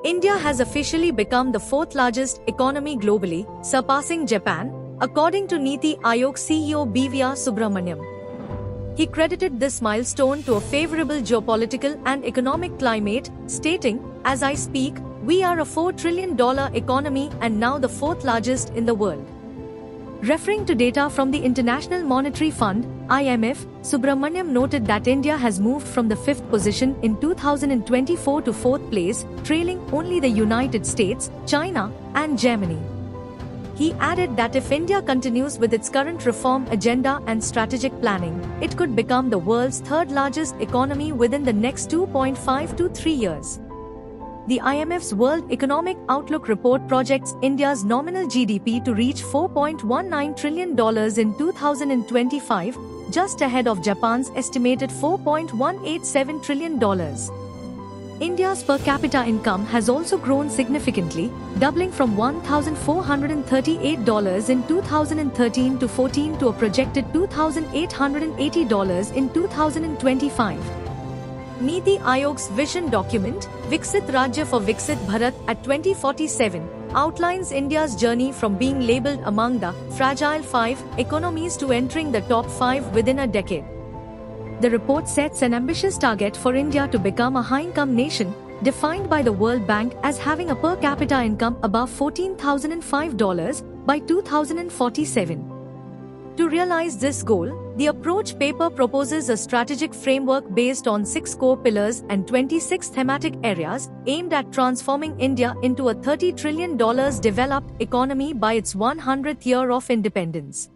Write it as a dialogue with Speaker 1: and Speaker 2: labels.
Speaker 1: India has officially become the fourth largest economy globally, surpassing Japan, according to Niti Aayog CEO BVR Subramaniam. He credited this milestone to a favorable geopolitical and economic climate, stating, "As I speak, we are a $4 trillion economy and now the fourth largest in the world." Referring to data from the International Monetary Fund, IMF, Subramaniam noted that India has moved from the fifth position in 2024 to fourth place, trailing only the United States, China, and Germany. He added that if India continues with its current reform agenda and strategic planning, it could become the world's third largest economy within the next 2.5 to 3 years. The IMF's World Economic Outlook report projects India's nominal GDP to reach $4.19 trillion in 2025, just ahead of Japan's estimated $4.187 trillion. India's per capita income has also grown significantly, doubling from $1,438 in 2013 to 14 to a projected $2,880 in 2025. Niti Aayog's vision document, Viksit Rajya for Viksit Bharat at 2047, outlines India's journey from being labelled among the fragile 5 economies to entering the top 5 within a decade. The report sets an ambitious target for India to become a high-income nation, defined by the World Bank as having a per capita income above $14,005 by 2047. To realize this goal, the approach paper proposes a strategic framework based on 6 core pillars and 26 thematic areas, aimed at transforming India into a $30 trillion developed economy by its 100th year of independence.